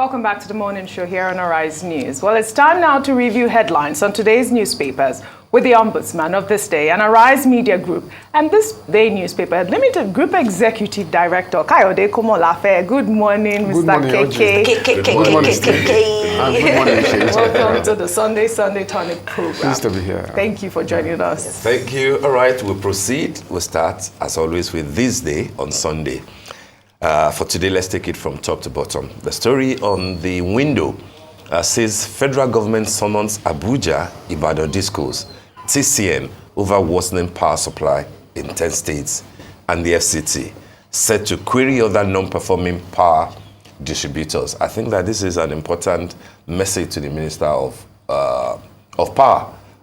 Welcome back to the morning show here on Arise News. Well, it's time now to review headlines on today's newspapers with the Ombudsman of this day and Arise Media Group and this day newspaper Limited Group Executive Director Kayode Komolafe. Good morning, Mr. KK. Good morning, Steve. Good morning, Welcome to the Sunday Tonic program. Pleased to be here. Thank you for joining us. Thank you. All right, we'll proceed. We'll start, as always, with this day on Sunday. For today, let's take it from top to bottom. The story on the window says federal government summons Abuja, Ibadan Discos, TCN over worsening power supply in 10 states, and the FCT set to query other non-performing power distributors. I think that this is an important message to the Minister of Power,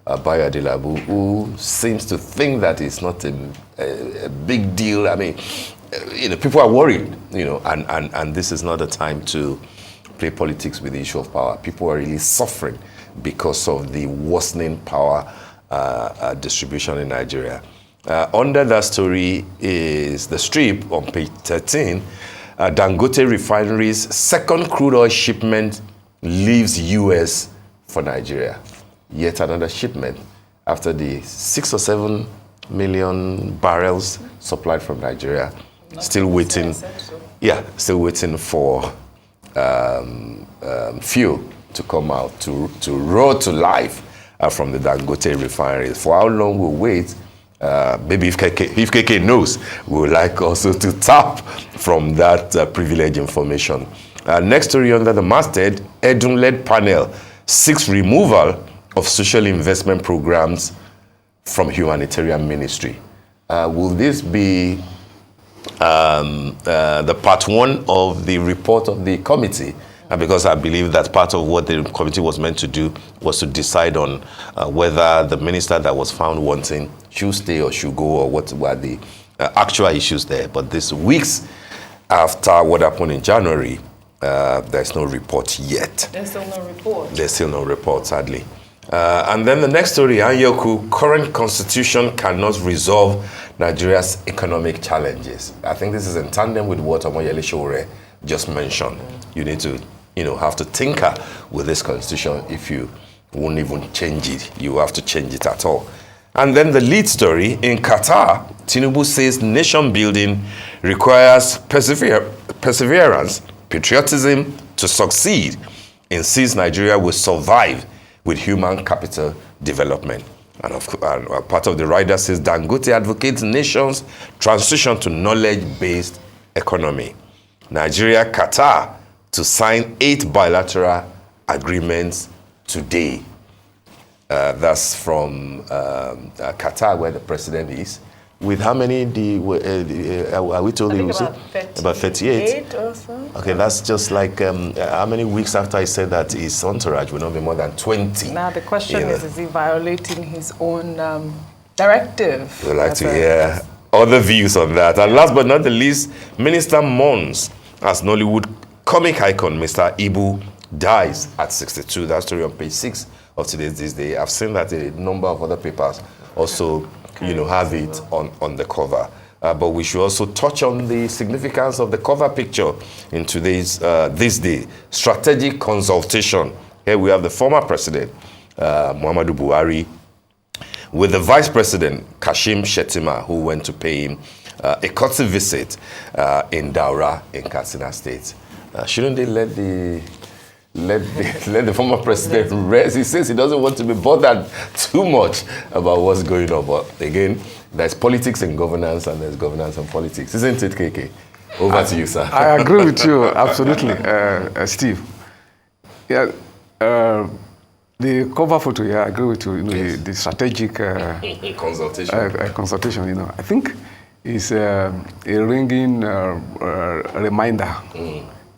Bayo Adelabu, who seems to think that it's not a big deal. I mean, people are worried, and this is not the time to play politics with the issue of power. People are really suffering because of the worsening power distribution in Nigeria. Under that story is the strip on page 13. Dangote Refinery's second crude oil shipment leaves U.S. for Nigeria. Yet another shipment after the 6 or 7 million barrels supplied from Nigeria. Still waiting. Yeah, still waiting for fuel to come out, to roll to life from the Dangote refinery. For how long we'll wait, maybe if KK knows, we would like also to tap from that privileged information. Next story under the masthead, Edun-led panel seeks removal of social investment programs from humanitarian ministry. Will this be the part one of the report of the committee? Because I believe that part of what the committee was meant to do was to decide on whether the minister that was found wanting should stay or should go, or what were the actual issues there. But this weeks after what happened in January, there's no report yet. There's still no report. There's still no report, sadly. And then the next story, Anyoku, current constitution cannot resolve Nigeria's economic challenges. I think this is in tandem with what Omoyele Sowore just mentioned. You need to, have to tinker with this constitution. If you won't even change it, you have to change it at all. And then the lead story, in Qatar, Tinubu says nation building requires perseverance, patriotism to succeed, and says Nigeria will survive with human capital development. And part of the rider says Dangote advocates nation's transition to knowledge-based economy. Nigeria, Qatar to sign 8 bilateral agreements today. That's from Qatar, where the president is. With how many are we told? About 38 or so. Okay, that's just like how many weeks after I said that his entourage will not be more than 20. Now the question is he violating his own directive? We'd like to hear other views on that. And last but not the least, Minister mourns as Nollywood comic icon Mr. Ibu dies at 62. That story on page 6 of today's This Day. I've seen that a number of other papers also have it on the cover. But we should also touch on the significance of the cover picture in today's This Day. Strategic consultation. Here we have the former president, Muhammadu Buhari, with the vice president, Kashim Shettima, who went to pay him a courtesy visit in Daura in Katsina State. Shouldn't they let the former president rest? He says he doesn't want to be bothered too much about what's going on. But again, there's politics in governance and there's governance and politics. Isn't it, KK? Over to you, sir. I agree with you, absolutely, Steve. Yeah, the cover photo, yeah, I agree with you. Yes. The strategic consultation. Consultation, I think is a ringing reminder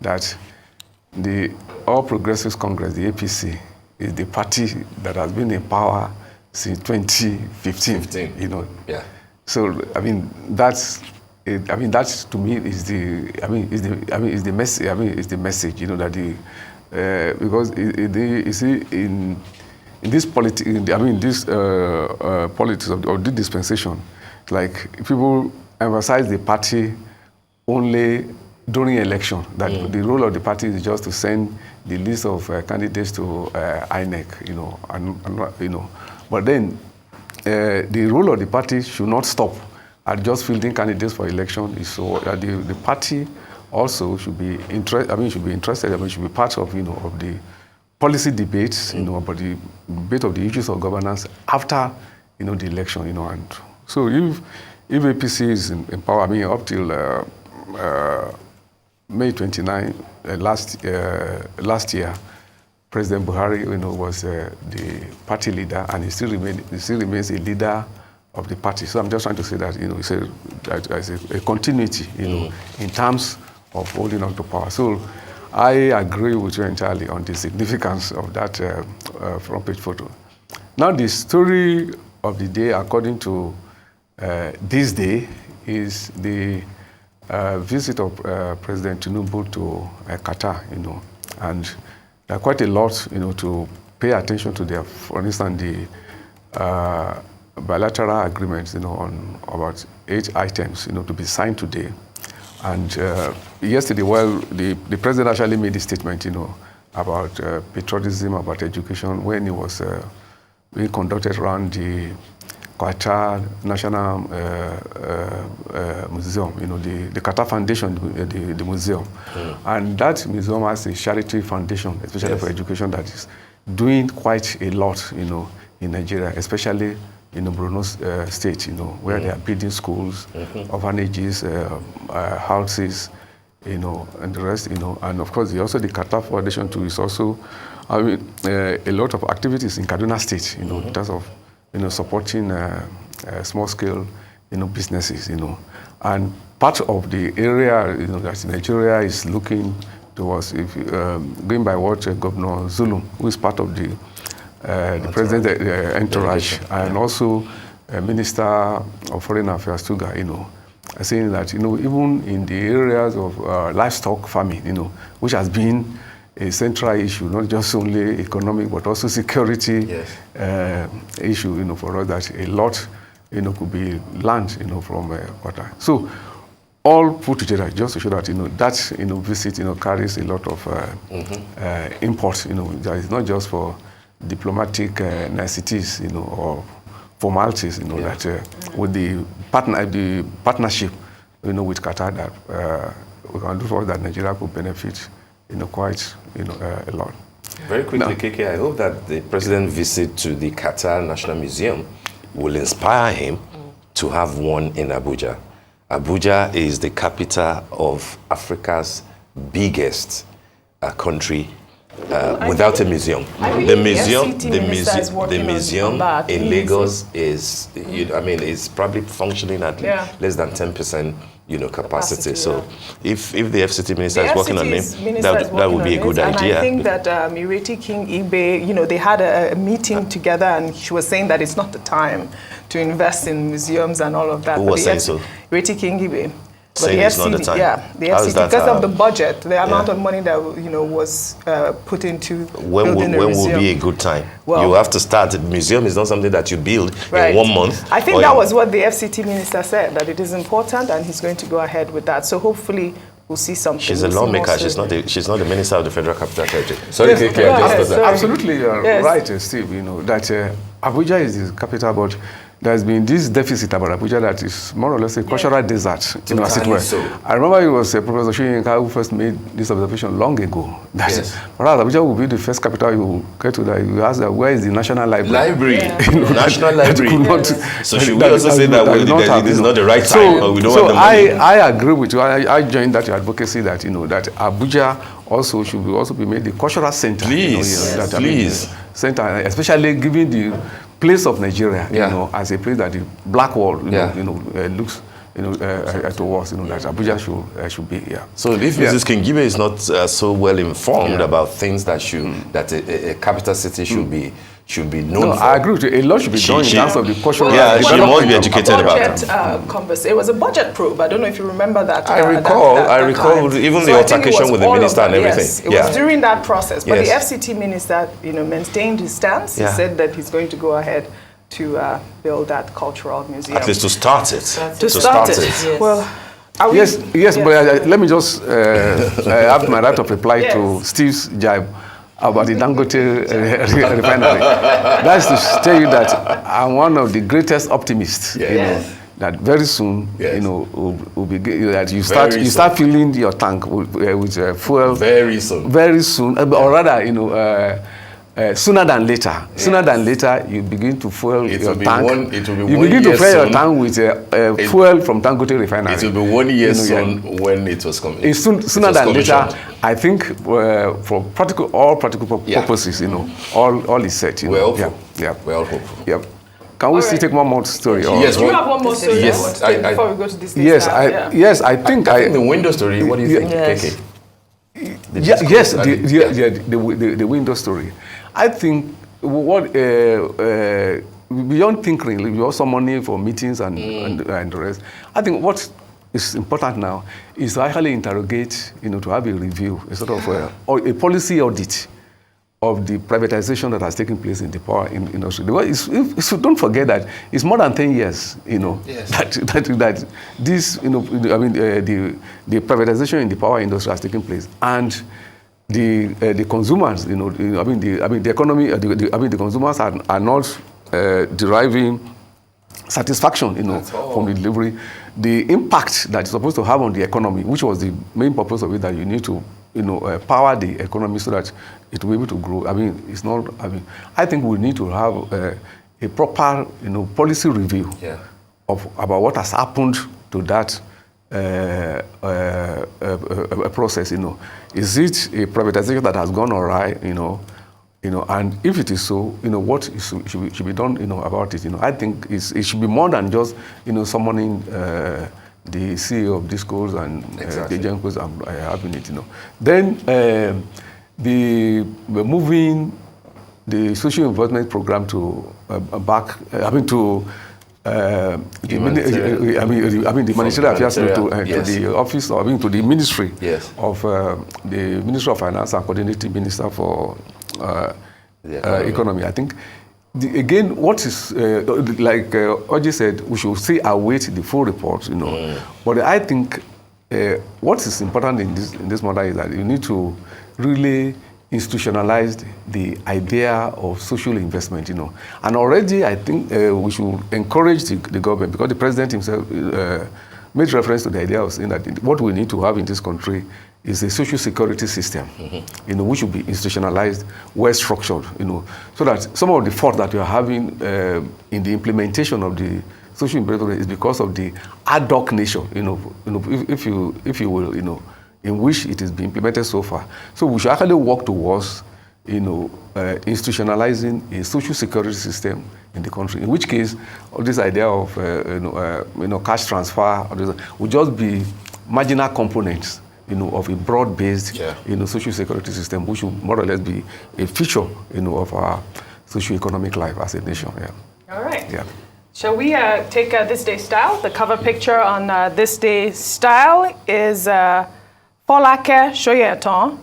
that the All Progressives Congress, the APC, is the party that has been in power since 2015. Yeah. So that's to me is the message. Is the message. That the because you see in this politics, politics of the dispensation, like people emphasize the party only during election, that the role of the party is just to send the list of candidates to INEC, But then the role of the party should not stop at just fielding candidates for election. So the party also should be interested. Should be part of of the policy debates, about the debate of the issues of governance after the election, And so if APC is in power, up till May 29 last year, President Buhari, was the party leader, and he still remains a leader of the party. So I'm just trying to say that it's a continuity, in terms of holding on to power. So I agree with you entirely on the significance of that front page photo. Now, the story of the day, according to this day, is the visit of President Tinubu to Qatar, and there are quite a lot, to pay attention to there. For instance, the bilateral agreements, on about 8 items, to be signed today. And yesterday, the president actually made a statement, about patriotism, about education, when he was being conducted around the Qatar National Museum, the Qatar Foundation, the museum. And that museum has a charity foundation, especially for education, that is doing quite a lot, in Nigeria, especially in the Borno state, where they are building schools, orphanages, houses, and the rest, And of course, also the Qatar Foundation too is also a lot of activities in Kaduna State, in terms of supporting small-scale, businesses, And part of the area, that Nigeria is looking towards, going by what Governor Zulum, who is part of the president's entourage, and also Minister of Foreign Affairs, Tuga, saying that, even in the areas of livestock farming, which has been a central issue, not just only economic, but also security issue, for us, that a lot, could be learned, from Qatar. So, all put together, just to show that, that, visit, carries a lot of import, that is not just for diplomatic niceties, or formalities, that with the partnership, with Qatar, that we can do for that Nigeria could benefit, quite, a lot. Very quickly, KK, I hope that the president's visit to the Qatar National Museum will inspire him to have one in Abuja. Abuja is the capital of Africa's biggest country without a museum. The museum in Lagos is, is probably functioning at less than 10%, capacity. So if the FCT minister is working on him, that would be a good idea. And I think that Ireti King Ibe, they had a meeting together, and she was saying that it's not the time to invest in museums and all of that. Who was saying so? Ireti King Ibe. But saying the it's FCT, not the time. the FCT, because of the budget, the amount of money that was put into building when would be a good time? Well, you have to start. The museum is not something that you build in 1 month. I think that was what the FCT minister said, that it is important, and he's going to go ahead with that. So hopefully we'll see something. She's a lawmaker. She's not the minister of the Federal Capital Territory. Sorry, KK, absolutely, you're right, Steve. That Abuja is the capital, but there's been this deficit about Abuja that is more or less a cultural desert, as it were. So. I remember it was Professor Shoyinka who first made this observation long ago. That perhaps Abuja will be the first capital you will get to that. You ask that, where is the National Library? National Library. So should we also say that this is not the right time, or we don't want the money? I agree with you. I join that advocacy that, that Abuja also should be made the cultural center. Please. Center, especially given the place of Nigeria, as a place that the black world, looks, towards, that Abuja should be here. So if Mrs. Kingibe is not so well informed about things that a capital city should be known for. I agree with you. A lot should be done in terms of the cultural. She must be educated about it. It was a budget probe. I don't know if you remember that. I recall even the altercation with the minister and everything. Yes, it was during that process. But the FCT minister, maintained his stance. He said that he's going to go ahead to build that cultural museum. At least to start it. To start it. Yes. Well, Are we- Yes, but let me just have my right of reply to Steve's jibe about the Dangote refinery. That's to tell you that I'm one of the greatest optimists. Yes. You know, that very soon, Yes. you know, will be that you start filling your tank with fuel. Very soon. Very soon, or rather, you know. Sooner than later. Yes. Sooner than later, you begin to fuel your tank. You begin to fill your tank with fuel from Dangote refinery. It will be 1 year soon when it was coming. Sooner than later, I think, for all practical purposes, you know, all is set. You know. We're all hopeful. Yeah. Can we still take one more story? Yes. Do you have one more story? Yes. Before we go to this. I think the window story. What do you think, KK? Yes, the window story. I think what beyond tinkering, you also money for meetings and the rest. I think what is important now is to actually interrogate, you know, to have a review, a sort of a policy audit of the privatization that has taken place in the power industry. So don't forget that it's more than 10 years, you know, that this, you know, I mean, the privatization in the power industry has taken place, and the consumers, you know, the economy, the consumers are not deriving satisfaction, you know, from the delivery. The impact that it's supposed to have on the economy, which was the main purpose of it, that you need to, you know, power the economy so that it will be able to grow. I mean, it's not. I mean, I think we need to have a proper, you know, policy review about what has happened to that process. You know, is it a privatization that has gone awry? You know, and if it is so, you know, what should be done, you know, about it. You know, I think it should be more than just, you know, summoning the CEO of Discos and the Gencos and having it. You know, then the moving the social investment program to the Ministerial Affairs to the office, or to the Ministry of the Ministry of Finance and Coordinating Minister for Economy. I think, again, what is, like Oji said, we should still await the full report, you know. But I think what is important in this matter is that you need to really institutionalized the idea of social investment, you know. And already I think we should encourage the government, because the president himself made reference to the idea of saying that what we need to have in this country is a social security system, you know, which should be institutionalized, well structured, you know, so that some of the fault that we are having in the implementation of the social investment is because of the ad hoc nature, you know, if you will, you know, in which it is being implemented so far. So we should actually work towards, you know, institutionalizing a social security system in the country. In which case, all this idea of cash transfer would just be marginal components, you know, of a broad-based, you know, social security system, which should more or less be a feature, you know, of our socio-economic life as a nation. All right. Yeah. Shall we take This Day Style? The cover picture on This Day Style is Folake Soyetan,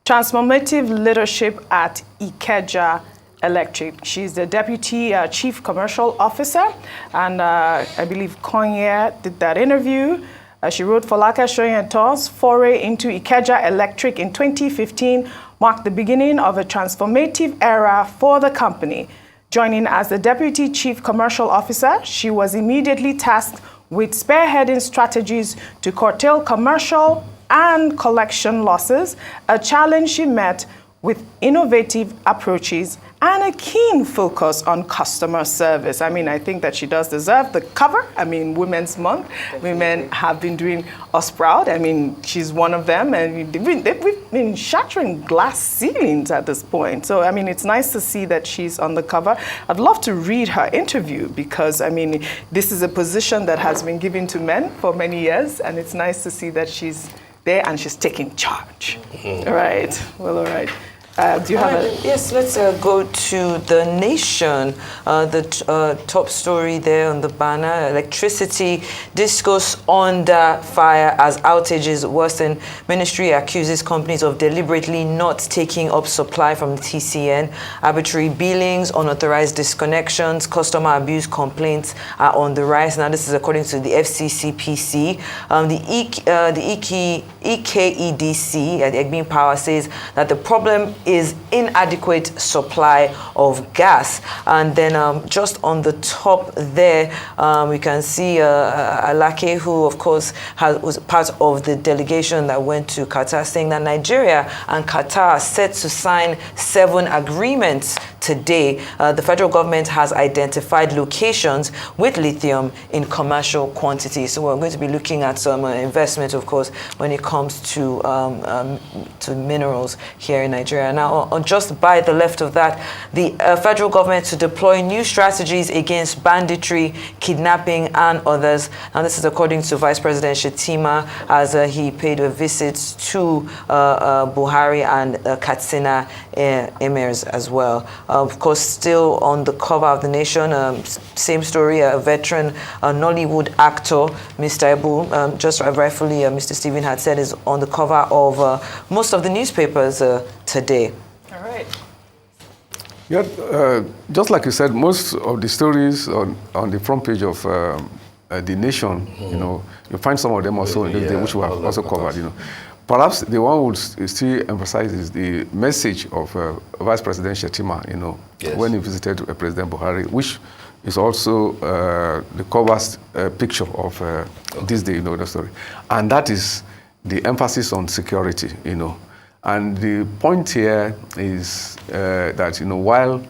Transformative Leadership at Ikeja Electric. She's the Deputy Chief Commercial Officer, and I believe Konye did that interview. She wrote, Folake Soyetan's foray into Ikeja Electric in 2015 marked the beginning of a transformative era for the company. Joining as the Deputy Chief Commercial Officer, she was immediately tasked with spearheading strategies to curtail commercial and collection losses, a challenge she met with innovative approaches and a keen focus on customer service. I mean, I think that she does deserve the cover. I mean, Women's Month, women have been doing us proud. I mean, she's one of them, and we've been shattering glass ceilings at this point. So, I mean, it's nice to see that she's on the cover. I'd love to read her interview because, I mean, this is a position that has been given to men for many years, and it's nice to see that she's there and she's taking charge. All right. Well, all right. Do you have Yes, let's go to The Nation. The top story there on the banner, electricity discourse under fire as outages worsen. Ministry accuses companies of deliberately not taking up supply from TCN. Arbitrary billings, unauthorized disconnections, customer abuse complaints are on the rise. Now, this is according to the FCCPC. The EKEDC, the Egbin Power, says that the problem is inadequate supply of gas. And then just on the top there, we can see Alake, who of course was part of the delegation that went to Qatar, saying that Nigeria and Qatar are set to sign 7 agreements today. The federal government has identified locations with lithium in commercial quantities. So we're going to be looking at some investment, of course, when it comes to minerals here in Nigeria. Now, just by the left of that, the federal government to deploy new strategies against banditry, kidnapping, and others. Now, this is according to Vice President Shetima as he paid a visit to Buhari and Katsina emirs as well. Of course, still on the cover of The Nation, same story, a veteran Nollywood actor, Mr. Ebu, just rightfully Mr. Stephen had said, is on the cover of most of the newspapers today. All right. Yeah, just like you said, most of the stories on the front page of The Nation, you know, you find some of them also in this day, which we have also covered, you know. Perhaps the one would still emphasize is the message of Vice President Shetima, you know, when he visited President Buhari, which is also the covers picture of this day, you know, the story. And that is the emphasis on security, you know. And the point here is that, you know, while,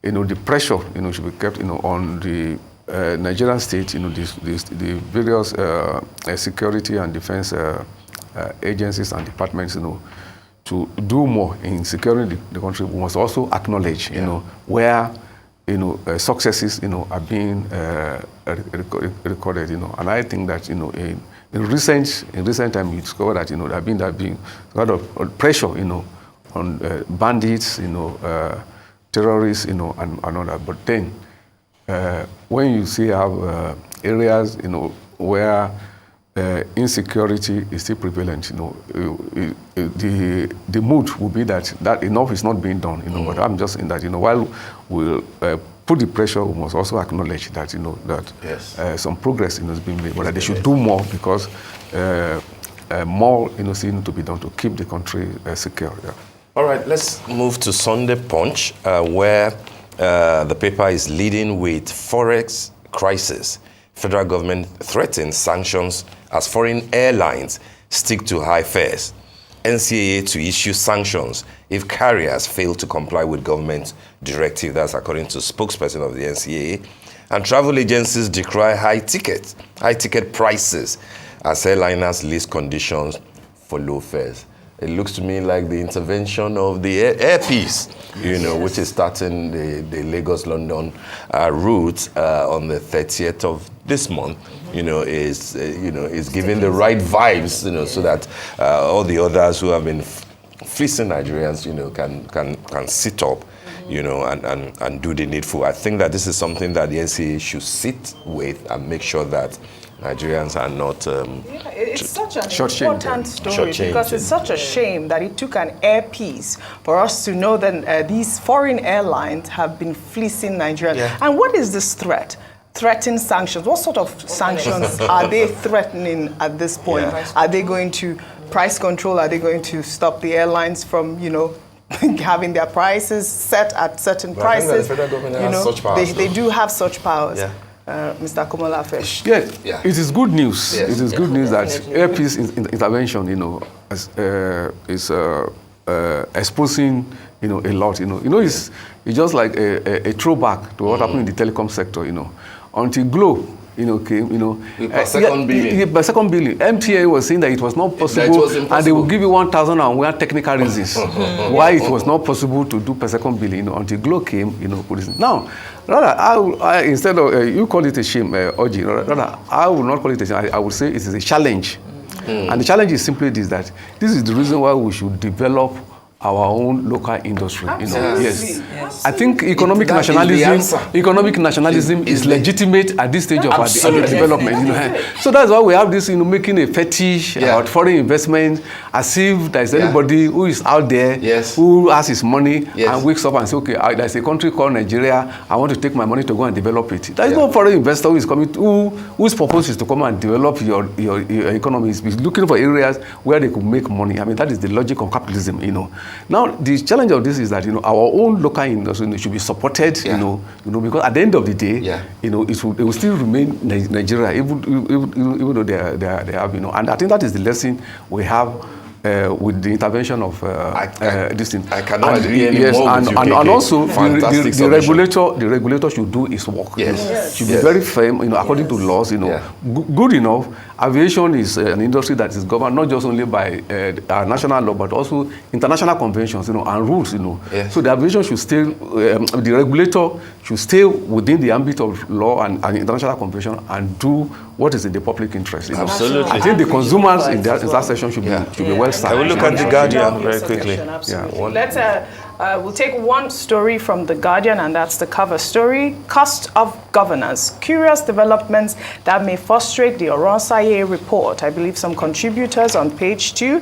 you know, the pressure, you know, should be kept, you know, on the Nigerian state, you know, the various security and defense agencies and departments, you know, to do more in securing the country, we must also acknowledge, you know, where, you know, successes, you know, are being recorded, you know. And I think that, you know, in recent time, we discovered that, you know, there have been a lot of pressure, you know, on bandits, you know, terrorists, you know, and all that. But then, when you see how areas, you know, where insecurity is still prevalent, you know, the mood will be that enough is not being done, you know. But I'm just in that, you know, while we'll put the pressure, we must also acknowledge that, you know, that some progress, you know, is being made, but that they should do more, because more, you know, still need to be done to keep the country secure. Yeah. All right, let's move to Sunday Punch, where the paper is leading with Forex crisis. Federal government threatens sanctions as foreign airlines stick to high fares. NCAA to issue sanctions if carriers fail to comply with government directive. That's according to spokesperson of the NCAA. And travel agencies decry high ticket prices as airliners list conditions for low fares. It looks to me like the intervention of the airpiece, you know, which is starting the Lagos-London route on the 30th of this month, you know, is giving the right vibes, you know, so that all the others who have been fleecing Nigerians, you know, can sit up, you know, and do the needful. I think that this is something that the NCAA should sit with and make sure that Nigerians are not... it's such an important story, because it's such a shame that it took an airpiece for us to know that these foreign airlines have been fleecing Nigerians. Yeah. And what is this threat? Threatening sanctions. What sort of sanctions are they threatening at this point? Yeah. Are they going to price control? Are they going to stop the airlines from, you know, having their prices set at certain prices? I think that the federal government has such powers. They do have such powers. Yeah. Mr. Komolafe. Yeah, it is good news. Yes. It is good news that airpiece intervention, you know, is exposing, you know, a lot. You know, it's just like a throwback to what happened in the telecom sector. You know, until Glo, you know, came, you know, per second billing. Per second billing. MTA was saying that it was not possible, and they will give you 1,000 and one technical reasons why it was not possible to do per second billing. You know, until Glo came, you know, put this. Now, rather, I instead of you call it a shame, Oji, rather, I would not call it a shame. I would say it is a challenge, and the challenge is simply this: that this is the reason why we should develop our own local industry. Absolutely. Yes. I think economic That nationalism is legitimate at this stage of our development. So that's why we have this, making a fetish about foreign investment, as if there's anybody who is out there who has his money and wakes up and says, okay, there's a country called Nigeria, I want to take my money to go and develop it. There's no foreign investor who is coming, whose purpose is to come and develop your economy. He's looking for areas where they could make money. I mean, that is the logic of capitalism, Now, the challenge of this is that, our own local industry should be supported, because at the end of the day, it will still remain Nigeria, even though they have, and I think that is the lesson we have with the intervention of this thing. I cannot agree anymore with you, and also the regulator should do its work. Should be Yes. very firm, according to laws. Good enough. Aviation is an industry that is governed not just only by our national law, but also international conventions, and rules. Yes. So the aviation should stay. The regulator should stay within the ambit of law and international convention and do what is in the public interest. Absolutely. I think the consumers in that section should be well served. I will look at the Guardian very quickly. Absolutely. Let's we'll take one story from the Guardian, and that's the cover story: cost of governance, curious developments that may frustrate the Oronsaye report. I believe some contributors on page 2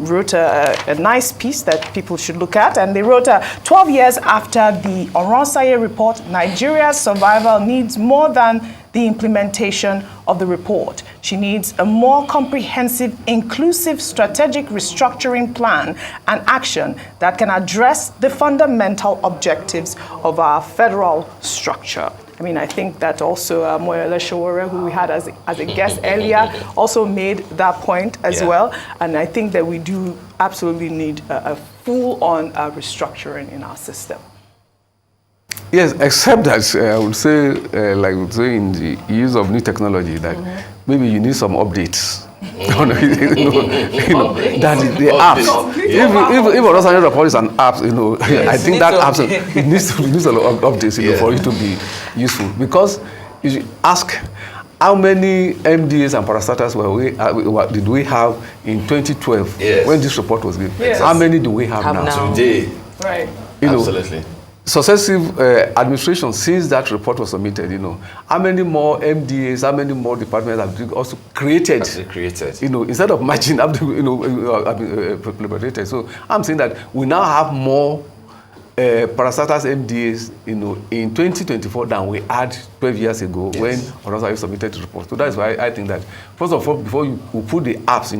wrote a nice piece that people should look at, and they wrote 12 years after the Oronsaye report, Nigeria's survival needs more than the implementation of the report. She needs a more comprehensive, inclusive, strategic restructuring plan and action that can address the fundamental objectives of our federal structure. I mean, I think that also Moyele Sowore, who we had as a guest earlier, also made that point as well. And I think that we do absolutely need a full-on restructuring in our system. Yes, except that I would say, like we would say in the use of new technology, that maybe you need some updates. That is the apps. If Oronsaye report is an app, I think that apps it needs a lot of updates for it to be useful. Because you should ask, how many MDAs and parastatals did we have in 2012 when this report was given? Yes. How many do we have now? Today. Right. Absolutely. Successive administration since that report was submitted, how many more MDAs, how many more departments have also created? Instead of matching up, So I'm saying that we now have more parastatals MDAs, in 2024 than we had 12 years ago when Oronsaye submitted the report. So that's why I think that first of all, before you put the apps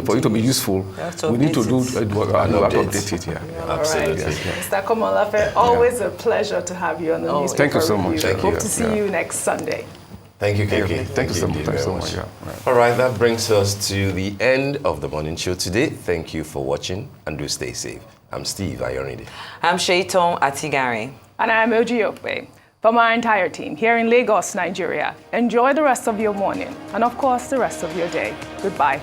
for it to be useful, we need to do update it. Absolutely. Mr. Komolafe, always a pleasure to have you on the newspaper. Thank you so much. Hope to see you next Sunday. Thank you, Keke. Thank you so much. Thanks so much. All right, that brings us to the end of the morning show today. Thank you for watching, and do stay safe. I'm Steve Ayorinde. I'm Shaiton Atigari. And I'm Oji Okpe. From our entire team here in Lagos, Nigeria, enjoy the rest of your morning and, of course, the rest of your day. Goodbye.